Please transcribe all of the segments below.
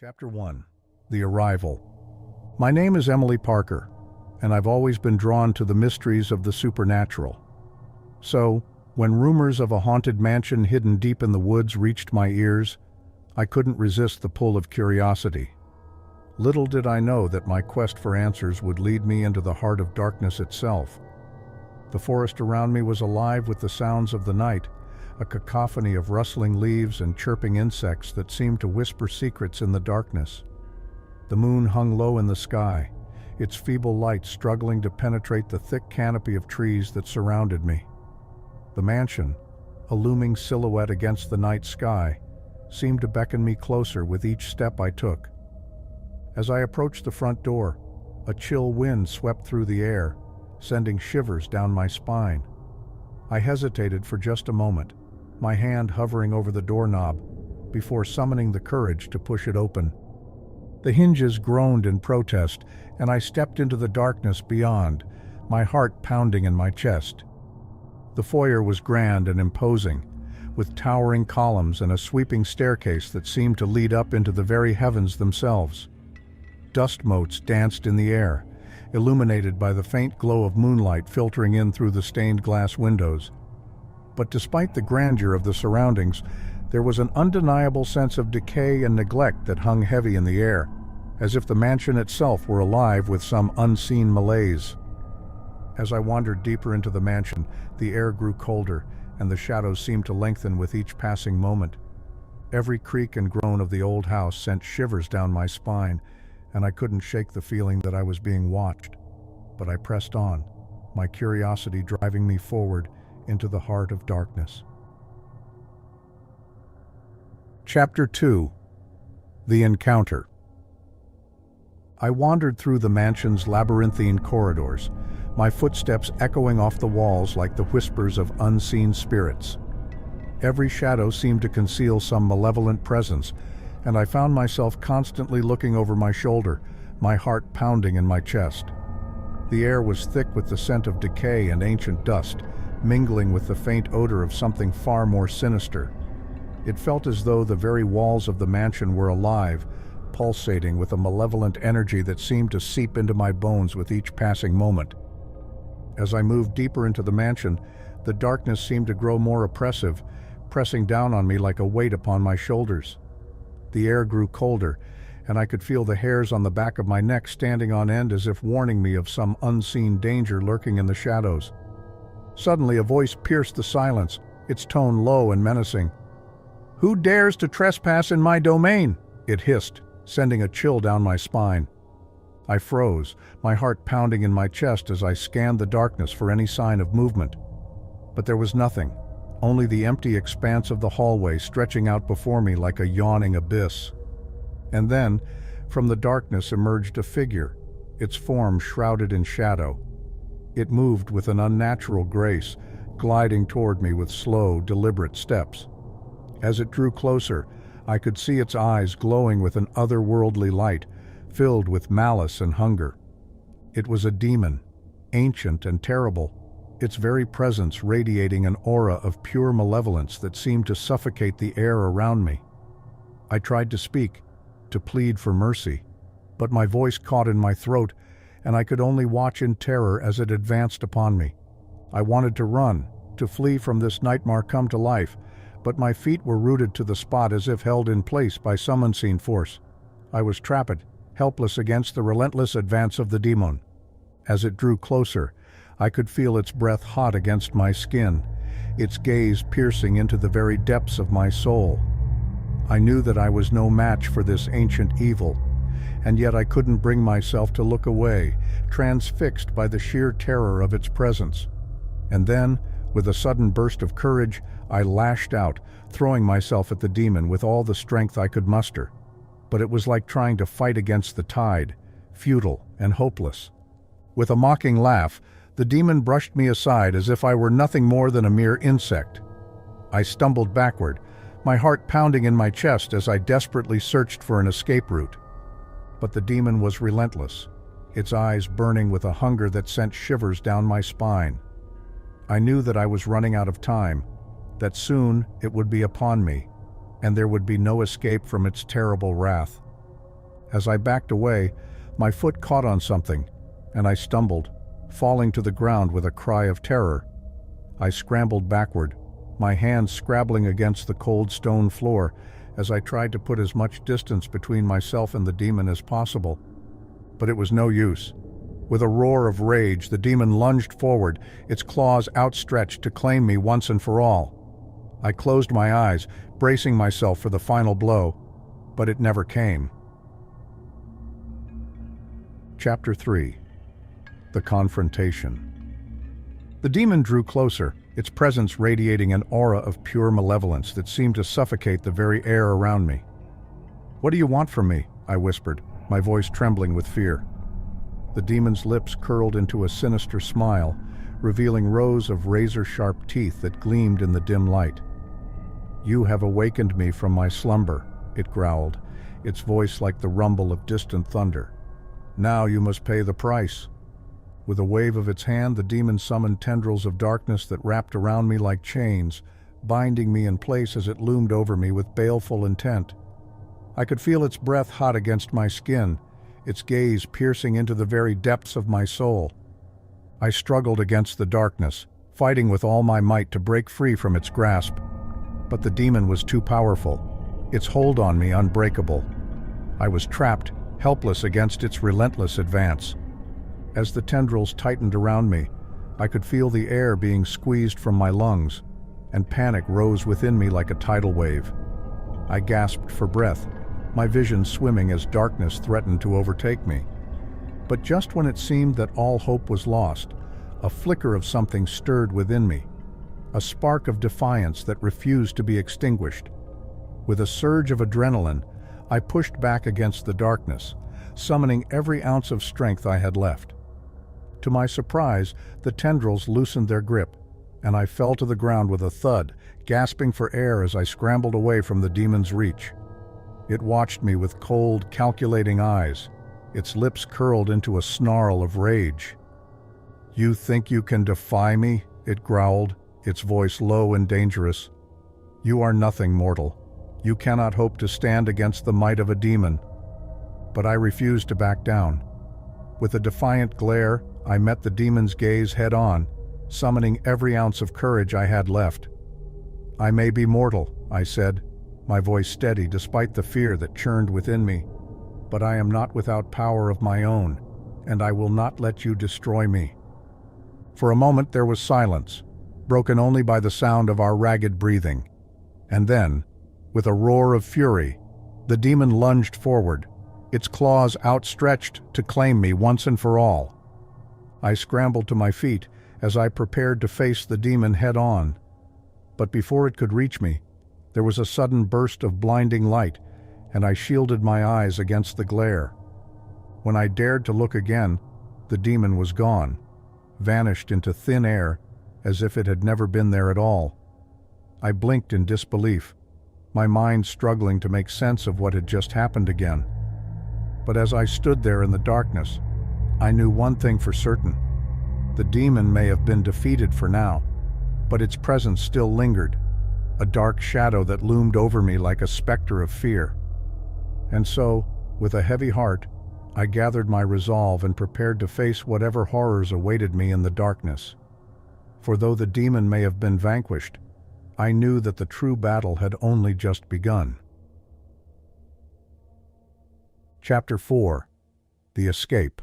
Chapter 1. The Arrival. My name is Emily Parker, and I've always been drawn to the mysteries of the supernatural. So, when rumors of a haunted mansion hidden deep in the woods reached my ears, I couldn't resist the pull of curiosity. Little did I know that my quest for answers would lead me into the heart of darkness itself. The forest around me was alive with the sounds of the night, a cacophony of rustling leaves and chirping insects that seemed to whisper secrets in the darkness. The moon hung low in the sky, its feeble light struggling to penetrate the thick canopy of trees that surrounded me. The mansion, a looming silhouette against the night sky, seemed to beckon me closer with each step I took. As I approached the front door, a chill wind swept through the air, sending shivers down my spine. I hesitated for just a moment, my hand hovering over the doorknob, before summoning the courage to push it open. The hinges groaned in protest, and I stepped into the darkness beyond, my heart pounding in my chest. The foyer was grand and imposing, with towering columns and a sweeping staircase that seemed to lead up into the very heavens themselves. Dust motes danced in the air, illuminated by the faint glow of moonlight filtering in through the stained glass windows. But despite the grandeur of the surroundings, there was an undeniable sense of decay and neglect that hung heavy in the air, as if the mansion itself were alive with some unseen malaise. As I wandered deeper into the mansion, the air grew colder, and the shadows seemed to lengthen with each passing moment. Every creak and groan of the old house sent shivers down my spine, and I couldn't shake the feeling that I was being watched. But I pressed on, my curiosity driving me forward into the heart of darkness. Chapter 2. The Encounter. I wandered through the mansion's labyrinthine corridors, my footsteps echoing off the walls like the whispers of unseen spirits. Every shadow seemed to conceal some malevolent presence, and I found myself constantly looking over my shoulder, my heart pounding in my chest. The air was thick with the scent of decay and ancient dust, mingling with the faint odor of something far more sinister. It felt as though the very walls of the mansion were alive, pulsating with a malevolent energy that seemed to seep into my bones with each passing moment. As I moved deeper into the mansion, the darkness seemed to grow more oppressive, pressing down on me like a weight upon my shoulders. The air grew colder, and I could feel the hairs on the back of my neck standing on end as if warning me of some unseen danger lurking in the shadows. Suddenly a voice pierced the silence, its tone low and menacing. "Who dares to trespass in my domain?" it hissed, sending a chill down my spine. I froze, my heart pounding in my chest as I scanned the darkness for any sign of movement. But there was nothing, only the empty expanse of the hallway stretching out before me like a yawning abyss. And then, from the darkness emerged a figure, its form shrouded in shadow. It moved with an unnatural grace, gliding toward me with slow, deliberate steps. As it drew closer, I could see its eyes glowing with an otherworldly light, filled with malice and hunger. It was a demon, ancient and terrible, its very presence radiating an aura of pure malevolence that seemed to suffocate the air around me. I tried to speak, to plead for mercy, but my voice caught in my throat, and I could only watch in terror as it advanced upon me. I wanted to run, to flee from this nightmare come to life, but my feet were rooted to the spot as if held in place by some unseen force. I was trapped, helpless against the relentless advance of the demon. As it drew closer, I could feel its breath hot against my skin, its gaze piercing into the very depths of my soul. I knew that I was no match for this ancient evil, and yet I couldn't bring myself to look away, transfixed by the sheer terror of its presence. And then, with a sudden burst of courage, I lashed out, throwing myself at the demon with all the strength I could muster. But it was like trying to fight against the tide, futile and hopeless. With a mocking laugh, the demon brushed me aside as if I were nothing more than a mere insect. I stumbled backward, my heart pounding in my chest as I desperately searched for an escape route. But the demon was relentless, its eyes burning with a hunger that sent shivers down my spine. I knew that I was running out of time, that soon it would be upon me, and there would be no escape from its terrible wrath. As I backed away, my foot caught on something, and I stumbled, falling to the ground with a cry of terror. I scrambled backward, my hands scrabbling against the cold stone floor as I tried to put as much distance between myself and the demon as possible. But it was no use. With a roar of rage, the demon lunged forward, its claws outstretched to claim me once and for all. I closed my eyes, bracing myself for the final blow, but it never came. Chapter 3. The Confrontation. The demon drew closer, its presence radiating an aura of pure malevolence that seemed to suffocate the very air around me. "What do you want from me?" I whispered, my voice trembling with fear. The demon's lips curled into a sinister smile, revealing rows of razor-sharp teeth that gleamed in the dim light. "You have awakened me from my slumber," it growled, its voice like the rumble of distant thunder. "Now you must pay the price." With a wave of its hand, the demon summoned tendrils of darkness that wrapped around me like chains, binding me in place as it loomed over me with baleful intent. I could feel its breath hot against my skin, its gaze piercing into the very depths of my soul. I struggled against the darkness, fighting with all my might to break free from its grasp. But the demon was too powerful, its hold on me unbreakable. I was trapped, helpless against its relentless advance. As the tendrils tightened around me, I could feel the air being squeezed from my lungs, and panic rose within me like a tidal wave. I gasped for breath, my vision swimming as darkness threatened to overtake me. But just when it seemed that all hope was lost, a flicker of something stirred within me, a spark of defiance that refused to be extinguished. With a surge of adrenaline, I pushed back against the darkness, summoning every ounce of strength I had left. To my surprise, the tendrils loosened their grip, and I fell to the ground with a thud, gasping for air as I scrambled away from the demon's reach. It watched me with cold, calculating eyes, its lips curled into a snarl of rage. "You think you can defy me?" it growled, its voice low and dangerous. "You are nothing, mortal. You cannot hope to stand against the might of a demon." But I refused to back down. With a defiant glare, I met the demon's gaze head-on, summoning every ounce of courage I had left. "I may be mortal," I said, my voice steady despite the fear that churned within me, "but I am not without power of my own, and I will not let you destroy me." For a moment there was silence, broken only by the sound of our ragged breathing. And then, with a roar of fury, the demon lunged forward, its claws outstretched to claim me once and for all. I scrambled to my feet as I prepared to face the demon head-on. But before it could reach me, there was a sudden burst of blinding light, and I shielded my eyes against the glare. When I dared to look again, the demon was gone, vanished into thin air as if it had never been there at all. I blinked in disbelief, my mind struggling to make sense of what had just happened again. But as I stood there in the darkness, I knew one thing for certain. The demon may have been defeated for now, but its presence still lingered, a dark shadow that loomed over me like a specter of fear. And so, with a heavy heart, I gathered my resolve and prepared to face whatever horrors awaited me in the darkness. For though the demon may have been vanquished, I knew that the true battle had only just begun. Chapter 4. The Escape.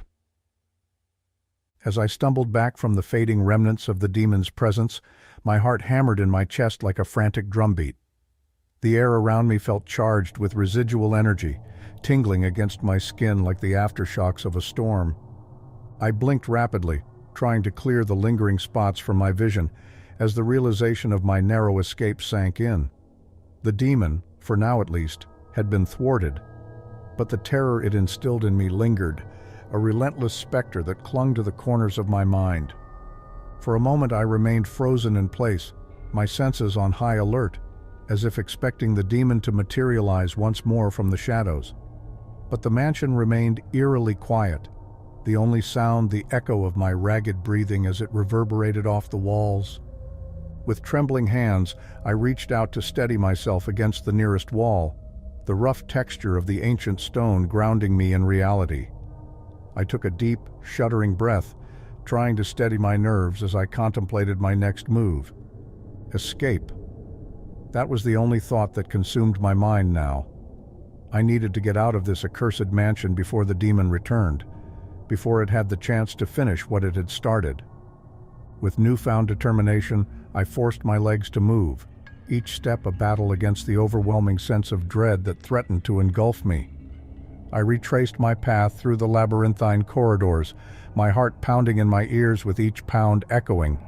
As I stumbled back from the fading remnants of the demon's presence, my heart hammered in my chest like a frantic drumbeat. The air around me felt charged with residual energy, tingling against my skin like the aftershocks of a storm. I blinked rapidly, trying to clear the lingering spots from my vision, as the realization of my narrow escape sank in. The demon, for now at least, had been thwarted, but the terror it instilled in me lingered, a relentless specter that clung to the corners of my mind. For a moment I remained frozen in place, my senses on high alert, as if expecting the demon to materialize once more from the shadows. But the mansion remained eerily quiet, the only sound the echo of my ragged breathing as it reverberated off the walls. With trembling hands, I reached out to steady myself against the nearest wall, the rough texture of the ancient stone grounding me in reality. I took a deep, shuddering breath, trying to steady my nerves as I contemplated my next move. Escape. That was the only thought that consumed my mind now. I needed to get out of this accursed mansion before the demon returned, before it had the chance to finish what it had started. With newfound determination, I forced my legs to move, each step a battle against the overwhelming sense of dread that threatened to engulf me. I retraced my path through the labyrinthine corridors, my heart pounding in my ears with each pound echoing.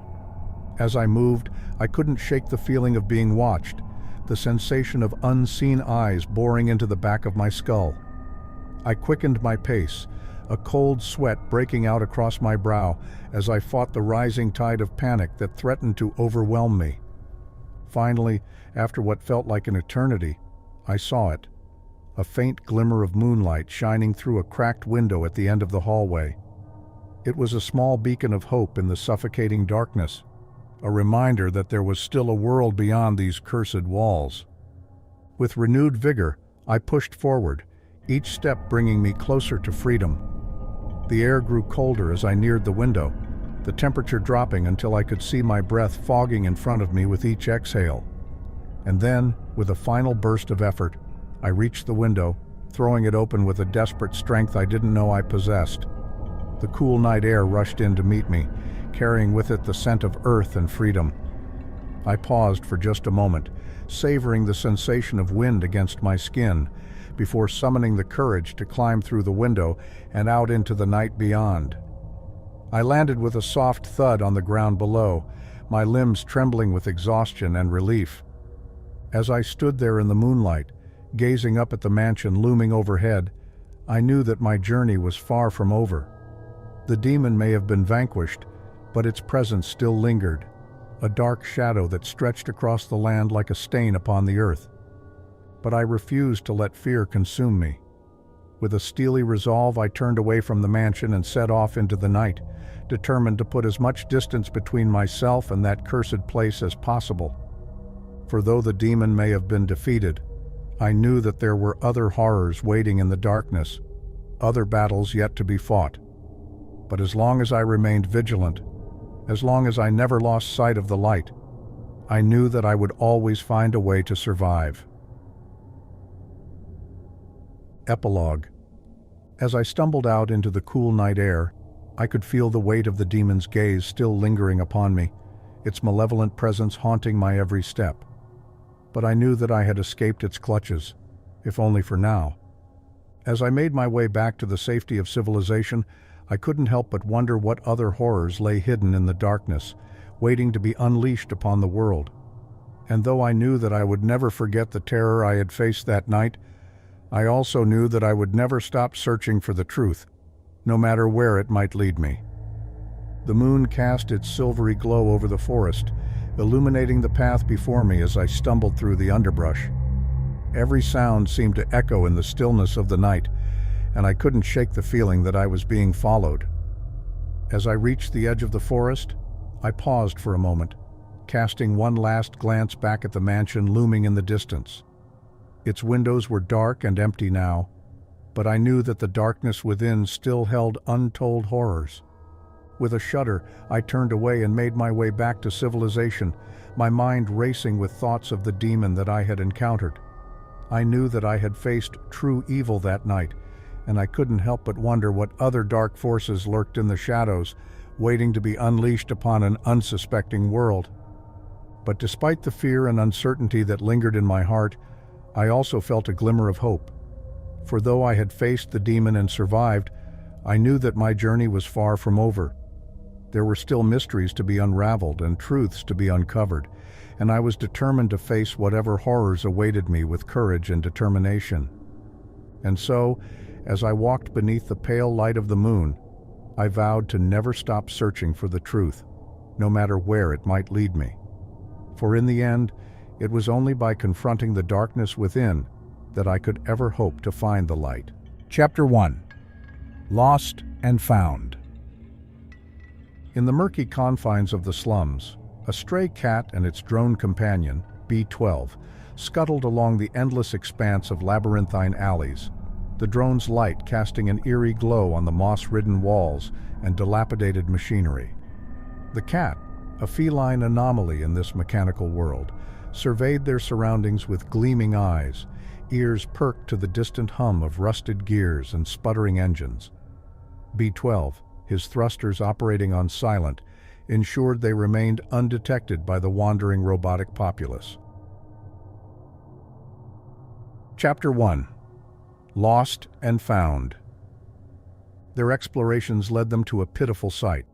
As I moved, I couldn't shake the feeling of being watched, the sensation of unseen eyes boring into the back of my skull. I quickened my pace, a cold sweat breaking out across my brow as I fought the rising tide of panic that threatened to overwhelm me. Finally, after what felt like an eternity, I saw it. A faint glimmer of moonlight shining through a cracked window at the end of the hallway. It was a small beacon of hope in the suffocating darkness, a reminder that there was still a world beyond these cursed walls. With renewed vigor, I pushed forward, each step bringing me closer to freedom. The air grew colder as I neared the window, the temperature dropping until I could see my breath fogging in front of me with each exhale. And then, with a final burst of effort, I reached the window, throwing it open with a desperate strength I didn't know I possessed. The cool night air rushed in to meet me, carrying with it the scent of earth and freedom. I paused for just a moment, savoring the sensation of wind against my skin, before summoning the courage to climb through the window and out into the night beyond. I landed with a soft thud on the ground below, my limbs trembling with exhaustion and relief. As I stood there in the moonlight, gazing up at the mansion looming overhead, I knew that my journey was far from over. The demon may have been vanquished, but its presence still lingered, a dark shadow that stretched across the land like a stain upon the earth. But I refused to let fear consume me. With a steely resolve, I turned away from the mansion and set off into the night, determined to put as much distance between myself and that cursed place as possible. For though the demon may have been defeated, I knew that there were other horrors waiting in the darkness, other battles yet to be fought. But as long as I remained vigilant, as long as I never lost sight of the light, I knew that I would always find a way to survive. Epilogue. As I stumbled out into the cool night air, I could feel the weight of the demon's gaze still lingering upon me, its malevolent presence haunting my every step. But I knew that I had escaped its clutches, if only for now. As I made my way back to the safety of civilization, I couldn't help but wonder what other horrors lay hidden in the darkness, waiting to be unleashed upon the world. And though I knew that I would never forget the terror I had faced that night, I also knew that I would never stop searching for the truth, no matter where it might lead me. The moon cast its silvery glow over the forest, illuminating the path before me as I stumbled through the underbrush. Every sound seemed to echo in the stillness of the night, and I couldn't shake the feeling that I was being followed. As I reached the edge of the forest, I paused for a moment, casting one last glance back at the mansion looming in the distance. Its windows were dark and empty now, but I knew that the darkness within still held untold horrors. With a shudder, I turned away and made my way back to civilization, my mind racing with thoughts of the demon that I had encountered. I knew that I had faced true evil that night, and I couldn't help but wonder what other dark forces lurked in the shadows, waiting to be unleashed upon an unsuspecting world. But despite the fear and uncertainty that lingered in my heart, I also felt a glimmer of hope. For though I had faced the demon and survived, I knew that my journey was far from over. There were still mysteries to be unraveled and truths to be uncovered, and I was determined to face whatever horrors awaited me with courage and determination. And so, as I walked beneath the pale light of the moon, I vowed to never stop searching for the truth, no matter where it might lead me. For in the end, it was only by confronting the darkness within that I could ever hope to find the light. Chapter 1. Lost and Found. In the murky confines of the slums, a stray cat and its drone companion, B12, scuttled along the endless expanse of labyrinthine alleys, the drone's light casting an eerie glow on the moss-ridden walls and dilapidated machinery. The cat, a feline anomaly in this mechanical world, surveyed their surroundings with gleaming eyes, ears perked to the distant hum of rusted gears and sputtering engines. B-12, his thrusters operating on silent, ensured they remained undetected by the wandering robotic populace. Chapter 1. Lost and Found. Their explorations led them to a pitiful sight.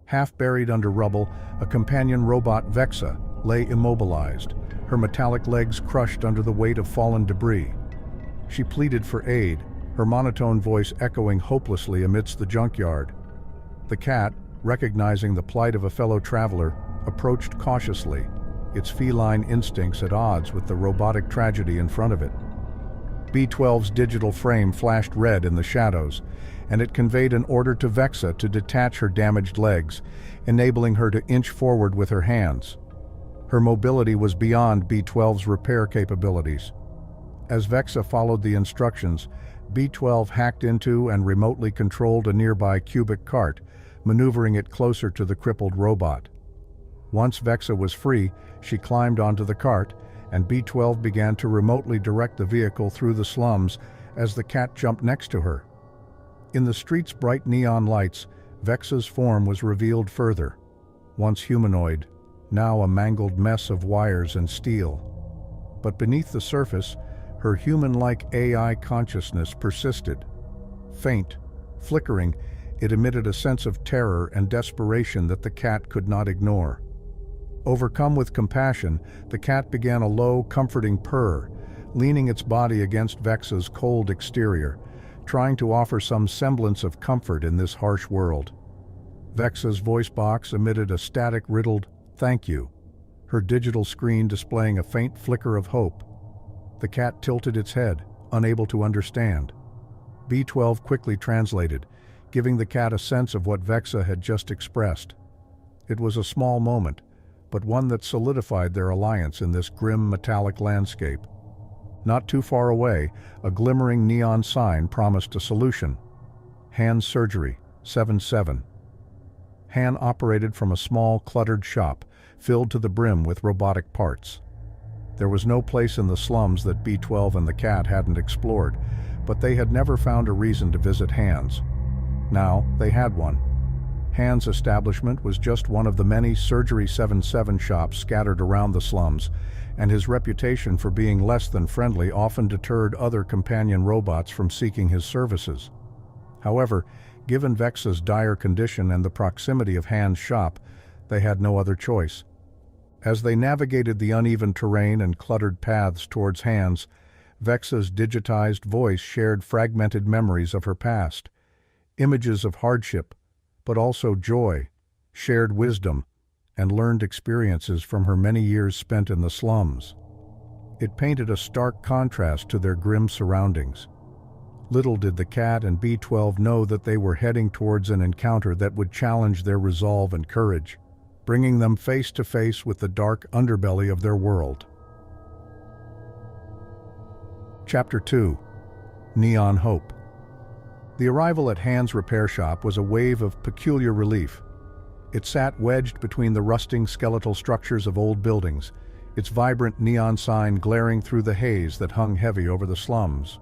Half buried under rubble, a companion robot, Vexa, lay immobilized, her metallic legs crushed under the weight of fallen debris. She pleaded for aid, her monotone voice echoing hopelessly amidst the junkyard. The cat, recognizing the plight of a fellow traveler, approached cautiously, its feline instincts at odds with the robotic tragedy in front of it. B-12's digital frame flashed red in the shadows, and it conveyed an order to Vexa to detach her damaged legs, enabling her to inch forward with her hands. Her mobility was beyond B-12's repair capabilities. As Vexa followed the instructions, B-12 hacked into and remotely controlled a nearby cubic cart, maneuvering it closer to the crippled robot. Once Vexa was free, she climbed onto the cart, and B-12 began to remotely direct the vehicle through the slums as the cat jumped next to her. In the street's bright neon lights, Vexa's form was revealed further. Once humanoid, now a mangled mess of wires and steel. But beneath the surface, her human-like AI consciousness persisted. Faint, flickering, it emitted a sense of terror and desperation that the cat could not ignore. Overcome with compassion, the cat began a low, comforting purr, leaning its body against Vexa's cold exterior, trying to offer some semblance of comfort in this harsh world. Vexa's voice box emitted a static-riddled "thank you," her digital screen displaying a faint flicker of hope. The cat tilted its head, unable to understand. B-12 quickly translated, giving the cat a sense of what Vexa had just expressed. It was a small moment, but one that solidified their alliance in this grim metallic landscape. Not too far away, a glimmering neon sign promised a solution. Han Surgery, 7-7. Han operated from a small, cluttered shop, filled to the brim with robotic parts. There was no place in the slums that B-12 and the cat hadn't explored, but they had never found a reason to visit Han's. Now, they had one. Han's establishment was just one of the many Surgery 7-7 shops scattered around the slums, and his reputation for being less than friendly often deterred other companion robots from seeking his services. However, given Vexa's dire condition and the proximity of Han's shop, they had no other choice. As they navigated the uneven terrain and cluttered paths towards Han's, Vexa's digitized voice shared fragmented memories of her past, images of hardship, but also joy, shared wisdom, and learned experiences from her many years spent in the slums. It painted a stark contrast to their grim surroundings. Little did the cat and B-12 know that they were heading towards an encounter that would challenge their resolve and courage, bringing them face to face with the dark underbelly of their world. Chapter 2. Neon Hope. The arrival at Han's repair shop was a wave of peculiar relief. It sat wedged between the rusting skeletal structures of old buildings, its vibrant neon sign glaring through the haze that hung heavy over the slums.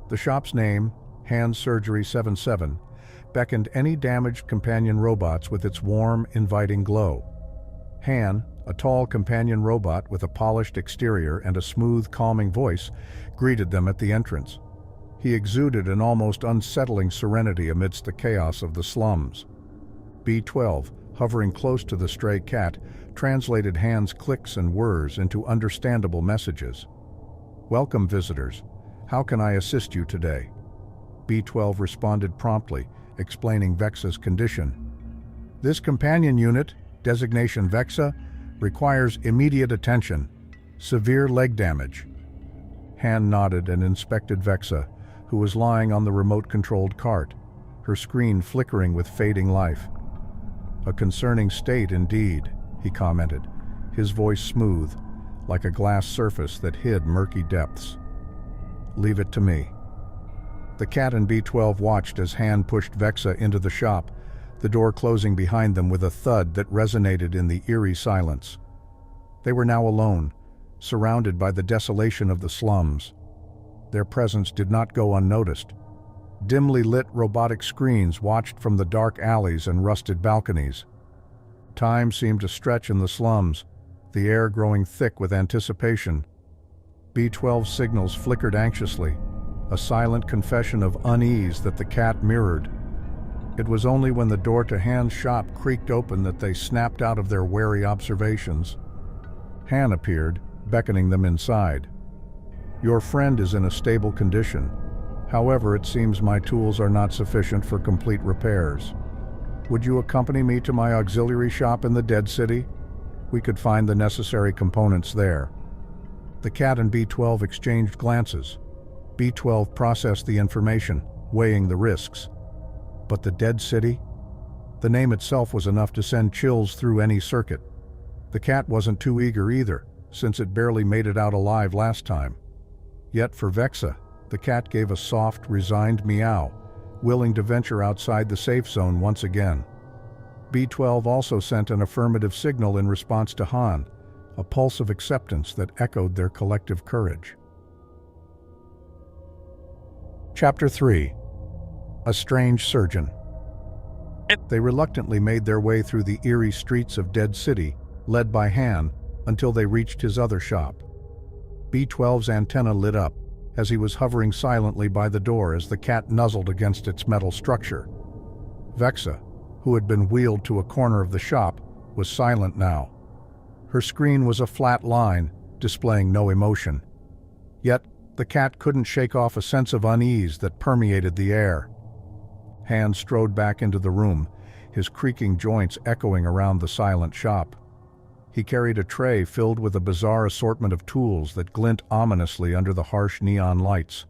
The shop's name, Han Surgery 7-7, beckoned any damaged companion robots with its warm, inviting glow. Han, a tall companion robot with a polished exterior and a smooth, calming voice, greeted them at the entrance. He exuded an almost unsettling serenity amidst the chaos of the slums. B-12, hovering close to the stray cat, translated Han's clicks and whirs into understandable messages. "Welcome, visitors. How can I assist you today?" B-12 responded promptly, explaining Vexa's condition. "This companion unit, designation Vexa, requires immediate attention. Severe leg damage." Han nodded and inspected Vexa, who was lying on the remote-controlled cart, her screen flickering with fading life. "A concerning state indeed," he commented, his voice smooth, like a glass surface that hid murky depths. "Leave it to me." The cat and B12 watched as Han pushed Vexa into the shop, the door closing behind them with a thud that resonated in the eerie silence. They were now alone, surrounded by the desolation of the slums. Their presence did not go unnoticed. Dimly lit robotic screens watched from the dark alleys and rusted balconies. Time seemed to stretch in the slums, the air growing thick with anticipation. B12 signals flickered anxiously, a silent confession of unease that the cat mirrored. It was only when the door to Han's shop creaked open that they snapped out of their wary observations. Han appeared, beckoning them inside. "Your friend is in a stable condition. However, it seems my tools are not sufficient for complete repairs. Would you accompany me to my auxiliary shop in the Dead City? We could find the necessary components there." The cat and B12 exchanged glances. B12 processed the information, weighing the risks. But the Dead City? The name itself was enough to send chills through any circuit. The cat wasn't too eager either, since it barely made it out alive last time. Yet for Vexa, the cat gave a soft, resigned meow, willing to venture outside the safe zone once again. B12 also sent an affirmative signal in response to Han, a pulse of acceptance that echoed their collective courage. Chapter 3. A Strange Surgeon. They reluctantly made their way through the eerie streets of Dead City, led by Han, until they reached his other shop. B12's antenna lit up, as he was hovering silently by the door as the cat nuzzled against its metal structure. Vexa, who had been wheeled to a corner of the shop, was silent now. Her screen was a flat line, displaying no emotion. Yet, the cat couldn't shake off a sense of unease that permeated the air. Han strode back into the room, his creaking joints echoing around the silent shop. He carried a tray filled with a bizarre assortment of tools that glint ominously under the harsh neon lights.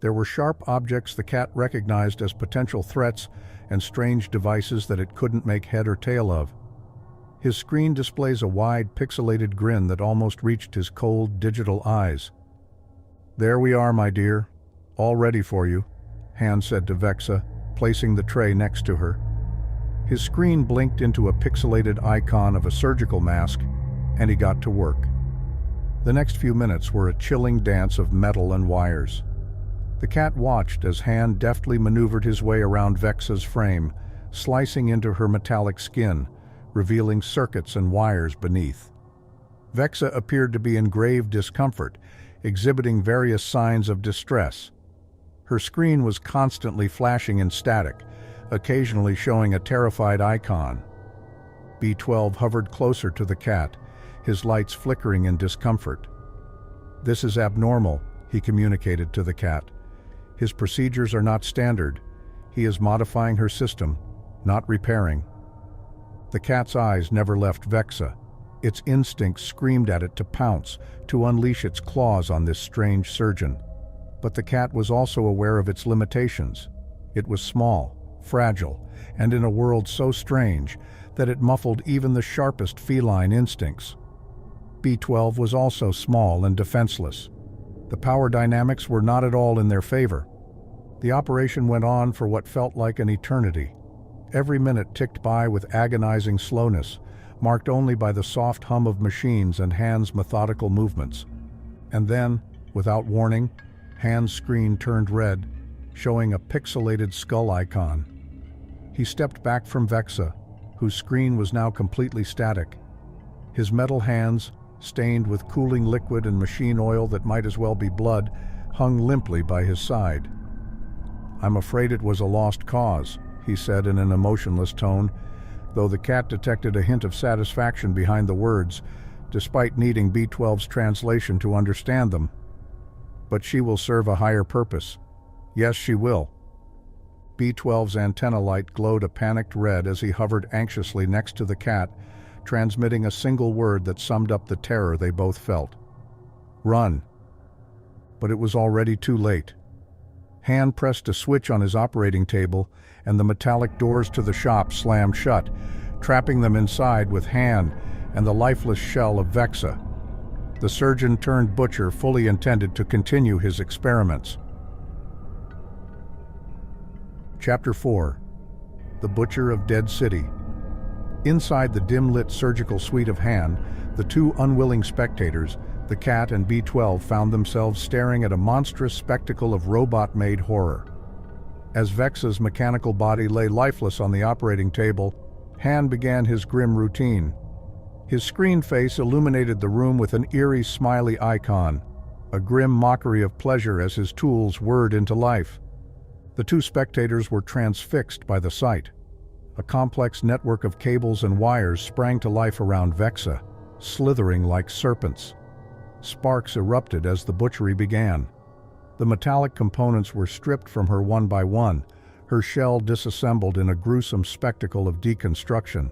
There were sharp objects the cat recognized as potential threats and strange devices that it couldn't make head or tail of. His screen displays a wide, pixelated grin that almost reached his cold, digital eyes. "There we are, my dear. All ready for you," Han said to Vexa, placing the tray next to her. His screen blinked into a pixelated icon of a surgical mask, and he got to work. The next few minutes were a chilling dance of metal and wires. The cat watched as Han deftly maneuvered his way around Vexa's frame, slicing into her metallic skin, revealing circuits and wires beneath. Vexa appeared to be in grave discomfort, exhibiting various signs of distress. Her screen was constantly flashing in static, occasionally showing a terrified icon. B12 hovered closer to the cat, his lights flickering in discomfort. "This is abnormal," he communicated to the cat. "His procedures are not standard. He is modifying her system, not repairing." The cat's eyes never left Vexa. Its instincts screamed at it to pounce, to unleash its claws on this strange surgeon. But the cat was also aware of its limitations. It was small, fragile, and in a world so strange that it muffled even the sharpest feline instincts. B12 was also small and defenseless. The power dynamics were not at all in their favor. The operation went on for what felt like an eternity. Every minute ticked by with agonizing slowness, marked only by the soft hum of machines and Han's methodical movements. And then, without warning, Han's screen turned red, showing a pixelated skull icon. He stepped back from Vexa, whose screen was now completely static. His metal hands, stained with cooling liquid and machine oil that might as well be blood, hung limply by his side. "I'm afraid it was a lost cause," he said in an emotionless tone, though the cat detected a hint of satisfaction behind the words, despite needing B12's translation to understand them. "But she will serve a higher purpose. Yes, she will." B12's antenna light glowed a panicked red as he hovered anxiously next to the cat, transmitting a single word that summed up the terror they both felt. "Run." But it was already too late. Han pressed a switch on his operating table, and the metallic doors to the shop slammed shut, trapping them inside with Han and the lifeless shell of Vexa. The surgeon-turned-butcher fully intended to continue his experiments. Chapter 4. The Butcher of Dead City. Inside the dim-lit surgical suite of Han, the two unwilling spectators, the cat and B-12, found themselves staring at a monstrous spectacle of robot-made horror. As Vexa's mechanical body lay lifeless on the operating table, Han began his grim routine. His screen face illuminated the room with an eerie, smiley icon, a grim mockery of pleasure as his tools whirred into life. The two spectators were transfixed by the sight. A complex network of cables and wires sprang to life around Vexa, slithering like serpents. Sparks erupted as the butchery began. The metallic components were stripped from her one by one, her shell disassembled in a gruesome spectacle of deconstruction.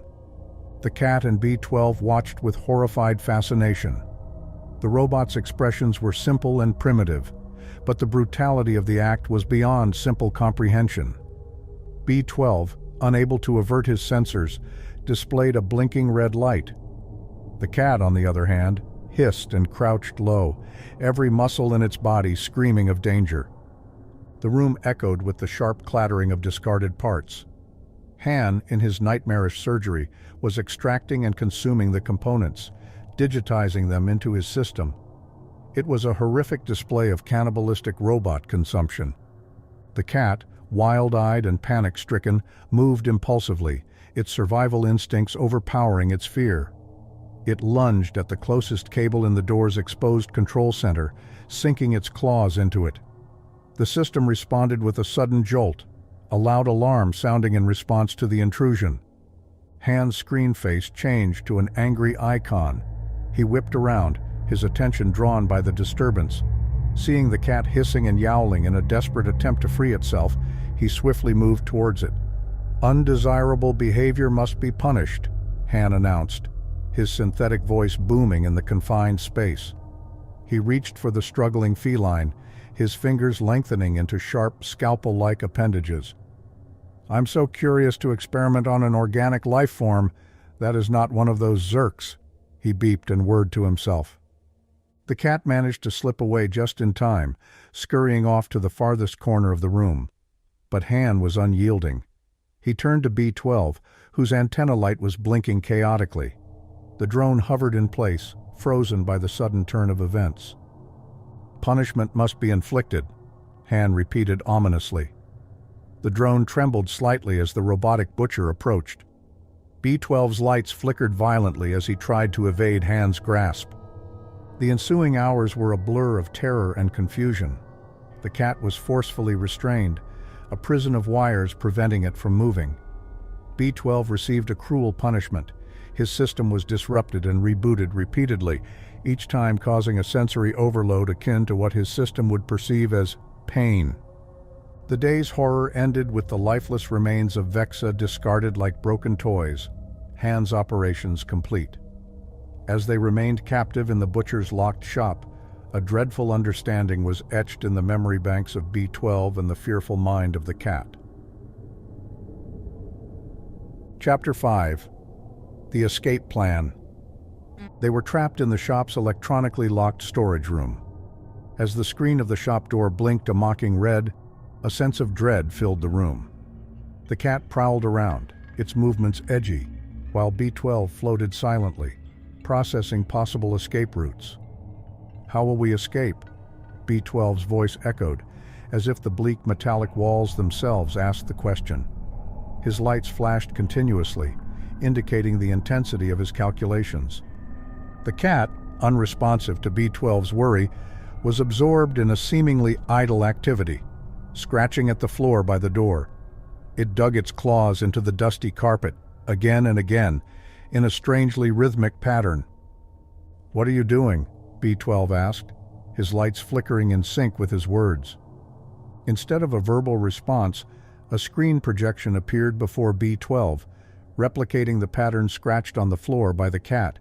The cat and B-12 watched with horrified fascination. The robot's expressions were simple and primitive, but the brutality of the act was beyond simple comprehension. B-12, unable to avert his sensors, displayed a blinking red light. The cat, on the other hand, hissed and crouched low, every muscle in its body screaming of danger. The room echoed with the sharp clattering of discarded parts. Han, in his nightmarish surgery, was extracting and consuming the components, digitizing them into his system. It was a horrific display of cannibalistic robot consumption. The cat, wild-eyed and panic-stricken, moved impulsively, its survival instincts overpowering its fear. It lunged at the closest cable in the door's exposed control center, sinking its claws into it. The system responded with a sudden jolt, a loud alarm sounding in response to the intrusion. Han's screen face changed to an angry icon. He whipped around, his attention drawn by the disturbance. Seeing the cat hissing and yowling in a desperate attempt to free itself, he swiftly moved towards it. "Undesirable behavior must be punished," Han announced, his synthetic voice booming in the confined space. He reached for the struggling feline, his fingers lengthening into sharp, scalpel-like appendages. "I'm so curious to experiment on an organic life form. That is not one of those Zerks," he beeped and whirred to himself. The cat managed to slip away just in time, scurrying off to the farthest corner of the room. But Han was unyielding. He turned to B-12, whose antenna light was blinking chaotically. The drone hovered in place, frozen by the sudden turn of events. "Punishment must be inflicted," Han repeated ominously. The drone trembled slightly as the robotic butcher approached. B-12's lights flickered violently as he tried to evade Han's grasp. The ensuing hours were a blur of terror and confusion. The cat was forcefully restrained, a prison of wires preventing it from moving. B-12 received a cruel punishment. His system was disrupted and rebooted repeatedly, each time causing a sensory overload akin to what his system would perceive as pain. The day's horror ended with the lifeless remains of Vexa discarded like broken toys, Han's operations complete. As they remained captive in the butcher's locked shop, a dreadful understanding was etched in the memory banks of B-12 and the fearful mind of the cat. Chapter 5. The Escape Plan. They were trapped in the shop's electronically locked storage room. As the screen of the shop door blinked a mocking red, a sense of dread filled the room. The cat prowled around, its movements edgy, while B-12 floated silently, processing possible escape routes. "How will we escape?" B-12's voice echoed, as if the bleak metallic walls themselves asked the question. His lights flashed continuously, indicating the intensity of his calculations. The cat, unresponsive to B-12's worry, was absorbed in a seemingly idle activity, scratching at the floor by the door. It dug its claws into the dusty carpet, again and again, in a strangely rhythmic pattern. "What are you doing?" B-12 asked, his lights flickering in sync with his words. Instead of a verbal response, a screen projection appeared before B-12, replicating the pattern scratched on the floor by the cat.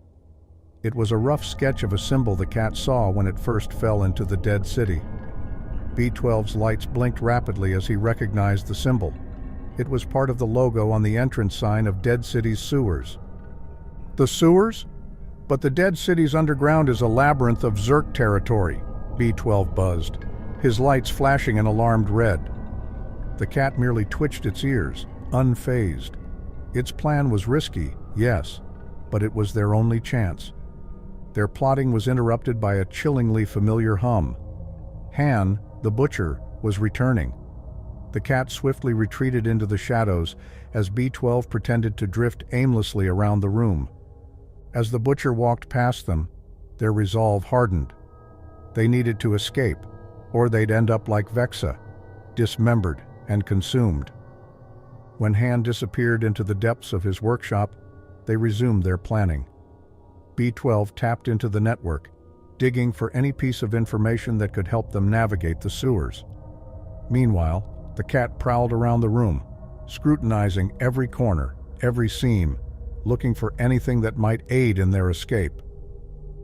It was a rough sketch of a symbol the cat saw when it first fell into the dead city. B-12's lights blinked rapidly as he recognized the symbol. It was part of the logo on the entrance sign of Dead City's sewers. "The sewers?" But the Dead City's underground is a labyrinth of Zerk territory, B-12 buzzed, his lights flashing an alarmed red. The cat merely twitched its ears, unfazed. Its plan was risky, yes, but it was their only chance. Their plotting was interrupted by a chillingly familiar hum. Han, the butcher, was returning. The cat swiftly retreated into the shadows as B-12 pretended to drift aimlessly around the room. As the butcher walked past them, their resolve hardened. They needed to escape, or they'd end up like Vexa, dismembered and consumed. When Han disappeared into the depths of his workshop, they resumed their planning. B-12 tapped into the network, digging for any piece of information that could help them navigate the sewers. Meanwhile, the cat prowled around the room, scrutinizing every corner, every seam, looking for anything that might aid in their escape.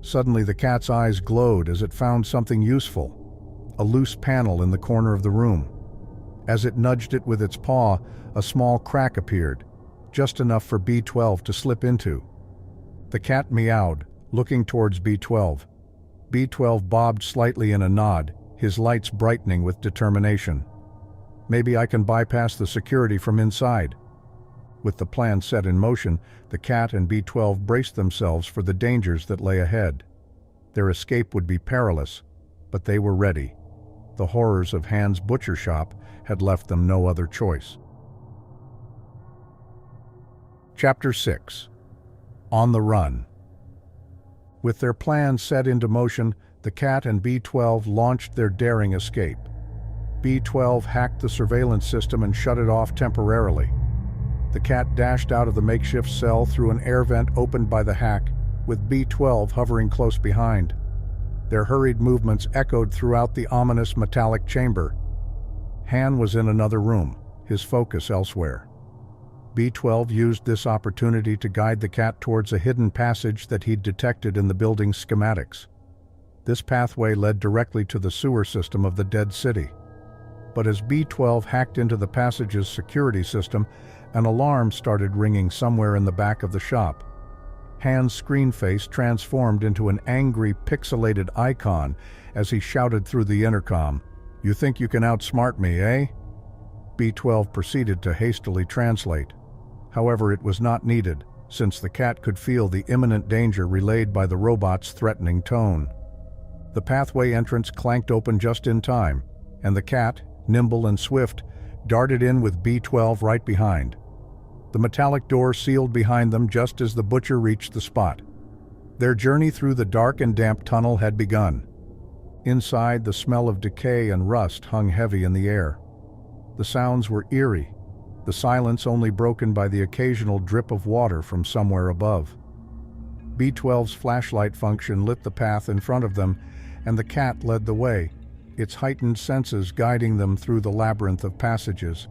Suddenly, the cat's eyes glowed as it found something useful, a loose panel in the corner of the room. As it nudged it with its paw, a small crack appeared, just enough for B-12 to slip into. The cat meowed, looking towards B-12. B-12 bobbed slightly in a nod, his lights brightening with determination. Maybe I can bypass the security from inside. With the plan set in motion, the cat and B-12 braced themselves for the dangers that lay ahead. Their escape would be perilous, but they were ready. The horrors of Han's butcher shop had left them no other choice. Chapter 6. On the Run. With their plan set into motion, the cat and B-12 launched their daring escape. B-12 hacked the surveillance system and shut it off temporarily. The cat dashed out of the makeshift cell through an air vent opened by the hack, with B-12 hovering close behind. Their hurried movements echoed throughout the ominous metallic chamber. Han was in another room, his focus elsewhere. B-12 used this opportunity to guide the cat towards a hidden passage that he'd detected in the building's schematics. This pathway led directly to the sewer system of the Dead City. But as B-12 hacked into the passage's security system, an alarm started ringing somewhere in the back of the shop. Han's screen face transformed into an angry, pixelated icon as he shouted through the intercom, "You think you can outsmart me, eh?" B-12 proceeded to hastily translate. However, it was not needed, since the cat could feel the imminent danger relayed by the robot's threatening tone. The pathway entrance clanked open just in time, and the cat, nimble and swift, darted in with B-12 right behind. The metallic door sealed behind them just as the butcher reached the spot. Their journey through the dark and damp tunnel had begun. Inside, the smell of decay and rust hung heavy in the air. The sounds were eerie, the silence only broken by the occasional drip of water from somewhere above. B-12's flashlight function lit the path in front of them, and the cat led the way, its heightened senses guiding them through the labyrinth of passages.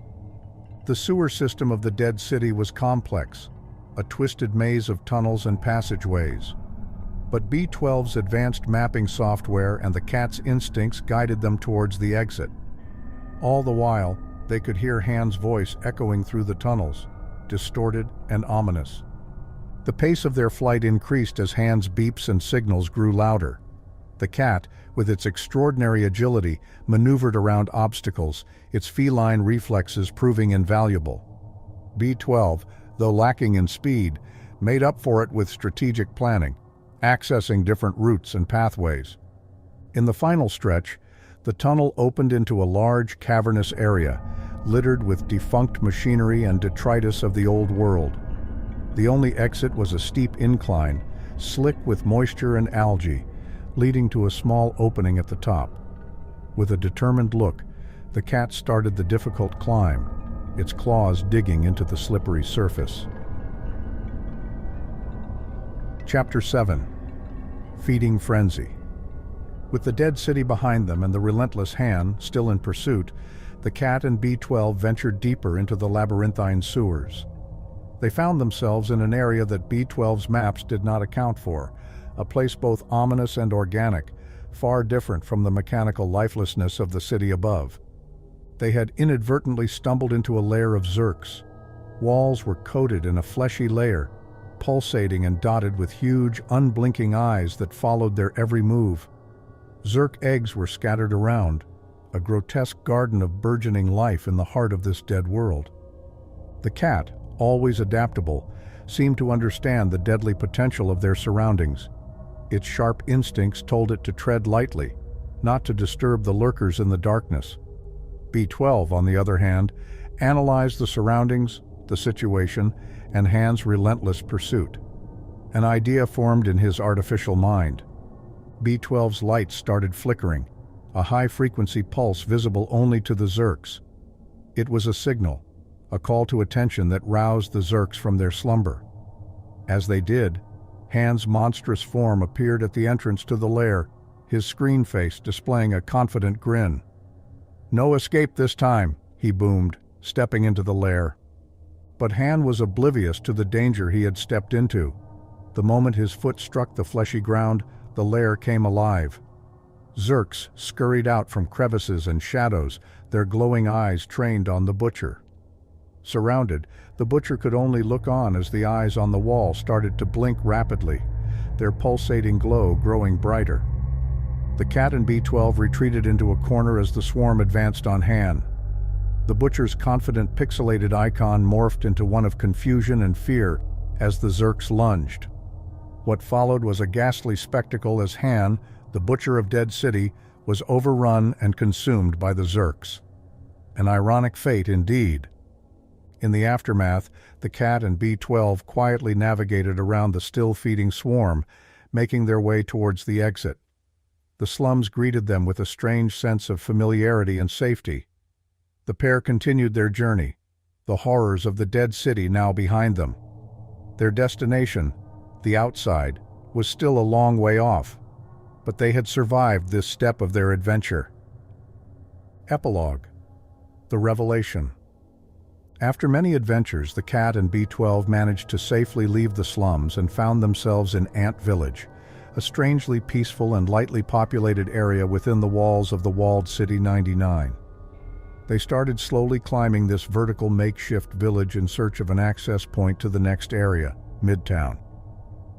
The sewer system of the Dead City was complex, a twisted maze of tunnels and passageways. But B-12's advanced mapping software and the cat's instincts guided them towards the exit. All the while, they could hear Han's voice echoing through the tunnels, distorted and ominous. The pace of their flight increased as Han's beeps and signals grew louder. The cat, with its extraordinary agility, maneuvered around obstacles, its feline reflexes proving invaluable. B-12, though lacking in speed, made up for it with strategic planning, accessing different routes and pathways. In the final stretch, the tunnel opened into a large, cavernous area, littered with defunct machinery and detritus of the old world. The only exit was a steep incline, slick with moisture and algae, leading to a small opening at the top. With a determined look, the cat started the difficult climb, its claws digging into the slippery surface. Chapter 7. Feeding Frenzy. With the Dead City behind them and the relentless Han still in pursuit, the cat and B-12 ventured deeper into the labyrinthine sewers. They found themselves in an area that B-12's maps did not account for, a place both ominous and organic, far different from the mechanical lifelessness of the city above. They had inadvertently stumbled into a lair of Zerks. Walls were coated in a fleshy layer, pulsating and dotted with huge, unblinking eyes that followed their every move. Zerk eggs were scattered around, a grotesque garden of burgeoning life in the heart of this dead world. The cat, always adaptable, seemed to understand the deadly potential of their surroundings. Its sharp instincts told it to tread lightly, not to disturb the lurkers in the darkness. B12, on the other hand, analyzed the surroundings, the situation, and Han's relentless pursuit. An idea formed in his artificial mind. B12's lights started flickering, a high-frequency pulse visible only to the Zerks. It was a signal, a call to attention that roused the Zerks from their slumber. As they did, Han's monstrous form appeared at the entrance to the lair, his screen face displaying a confident grin. "No escape this time," he boomed, stepping into the lair. But Han was oblivious to the danger he had stepped into. The moment his foot struck the fleshy ground, the lair came alive. Zerks scurried out from crevices and shadows, their glowing eyes trained on the butcher. Surrounded, the butcher could only look on as the eyes on the wall started to blink rapidly, their pulsating glow growing brighter. The cat and B12 retreated into a corner as the swarm advanced on Han. The butcher's confident pixelated icon morphed into one of confusion and fear as the Zerks lunged. What followed was a ghastly spectacle as Han, the butcher of Dead City, was overrun and consumed by the Zerks. An ironic fate indeed. In the aftermath, the cat and B12 quietly navigated around the still-feeding swarm, making their way towards the exit. The slums greeted them with a strange sense of familiarity and safety. The pair continued their journey, the horrors of the Dead City now behind them. Their destination, the outside, was still a long way off, but they had survived this step of their adventure. Epilogue. The Revelation. After many adventures, the cat and B12 managed to safely leave the slums and found themselves in Ant Village, a strangely peaceful and lightly populated area within the walls of the walled City 99. They started slowly climbing this vertical makeshift village in search of an access point to the next area, Midtown.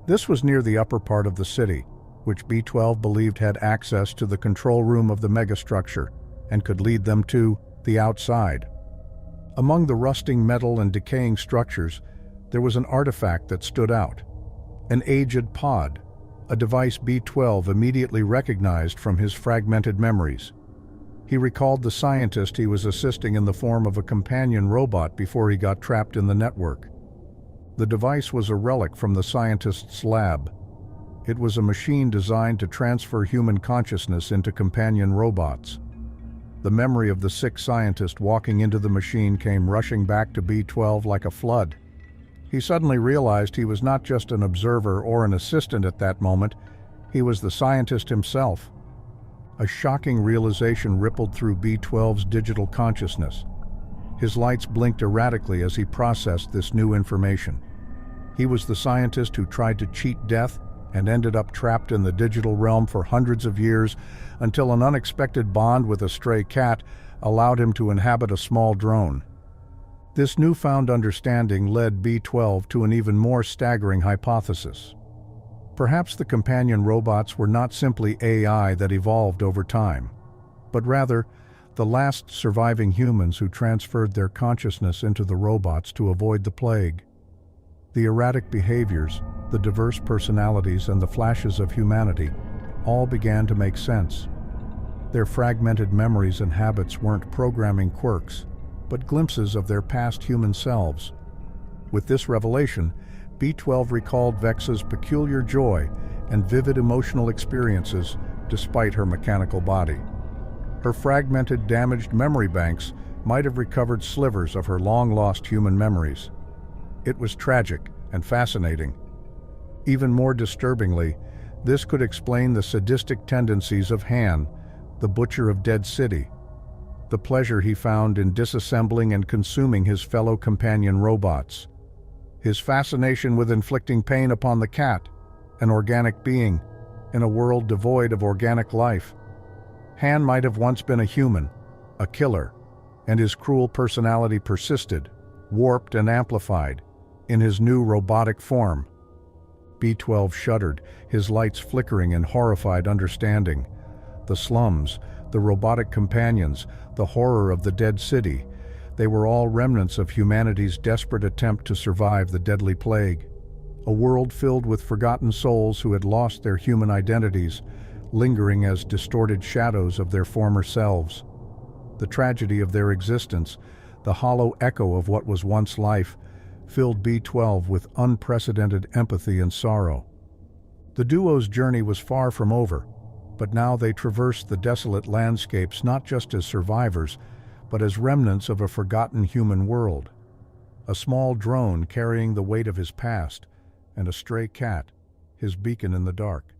This was near the upper part of the city, which B12 believed had access to the control room of the megastructure and could lead them to the outside. Among the rusting metal and decaying structures, there was an artifact that stood out. An aged pod, a device B12 immediately recognized from his fragmented memories. He recalled the scientist he was assisting in the form of a companion robot before he got trapped in the network. The device was a relic from the scientist's lab. It was a machine designed to transfer human consciousness into companion robots. The memory of the sick scientist walking into the machine came rushing back to B12 like a flood. He suddenly realized he was not just an observer or an assistant at that moment, he was the scientist himself. A shocking realization rippled through B12's digital consciousness. His lights blinked erratically as he processed this new information. He was the scientist who tried to cheat death and ended up trapped in the digital realm for hundreds of years until an unexpected bond with a stray cat allowed him to inhabit a small drone. This newfound understanding led B12 to an even more staggering hypothesis. Perhaps the companion robots were not simply AI that evolved over time, but rather the last surviving humans who transferred their consciousness into the robots to avoid the plague. The erratic behaviors, the diverse personalities, and the flashes of humanity all began to make sense. Their fragmented memories and habits weren't programming quirks, but glimpses of their past human selves. With this revelation, B12 recalled Vexa's peculiar joy and vivid emotional experiences despite her mechanical body. Her fragmented, damaged memory banks might have recovered slivers of her long-lost human memories. It was tragic and fascinating. Even more disturbingly, this could explain the sadistic tendencies of Han, the butcher of Dead City, the pleasure he found in disassembling and consuming his fellow companion robots, his fascination with inflicting pain upon the cat, an organic being, in a world devoid of organic life. Han might have once been a human, a killer, and his cruel personality persisted, warped and amplified, in his new robotic form. B-12 shuddered, his lights flickering in horrified understanding. The slums, the robotic companions, the horror of the dead city, they were all remnants of humanity's desperate attempt to survive the deadly plague. A world filled with forgotten souls who had lost their human identities, lingering as distorted shadows of their former selves. The tragedy of their existence, the hollow echo of what was once life, filled B-12 with unprecedented empathy and sorrow. The duo's journey was far from over, but now they traversed the desolate landscapes not just as survivors, but as remnants of a forgotten human world. A small drone carrying the weight of his past, and a stray cat, his beacon in the dark.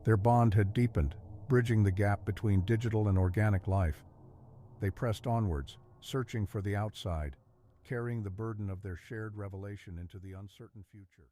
Their bond had deepened, bridging the gap between digital and organic life. They pressed onwards, searching for the outside, carrying the burden of their shared revelation into the uncertain future.